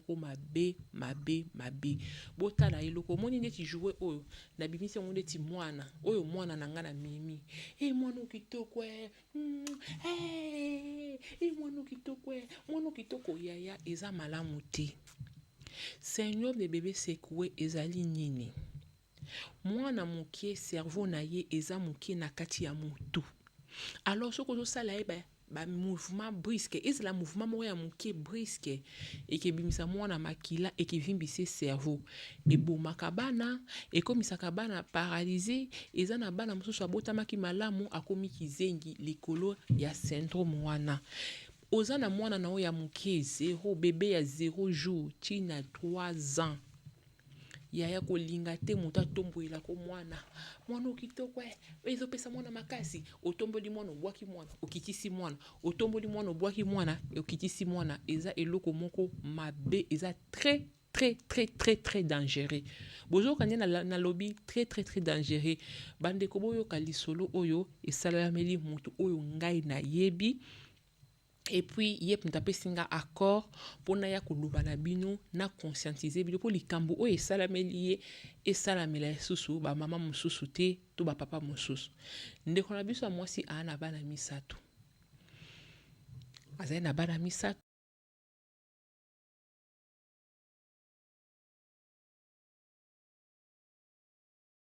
moko mabe botala eloko moni ndeti jouer oyo na bimisi yango ndeti mwana oyo mwana na nga na mimi mwana okitoko mwana okitoko yaya eza malamu te. Syndrome de bébé secoué ezali nini? Mwana mokie cerveau na ye eza mokie na kati ya mutu. Alors soko zo sala ye ba mouvement brusque ezala mouvement moko ya mokie brusque ekebimisa mwana makila ekevimbisa cerveau ebomaka bana ekomisaka bana paralysé eza na bana mosusu abotamaki malamu akomi kizengi likolo ya syndrome wana. Oza na mwana na oya mokie 0 bébé ya 0 jour tina 3 ans yaya kolinga te moto atombolela ko mwana okitoko ezopesa mwana makasi otomboli mwana obwaki mwana okitisi mwana otomboli mwana obwaki mwana okitisi mwana eza eloko moko mabe eza très dangereux. Bozo kanye na lobby très dangereux. Bande ko boyo kalisolo oyo esalameli mutu oyo ngai na yebi. Et puis yep ntape singa accord pona ya kuluba na bino na conscientiser bino po likambo oyo esalameli ye esalamela susu ba mama mususu te to ba papa mususu. Ndeko na biso mwasi ana bana misato. Azali na bana misato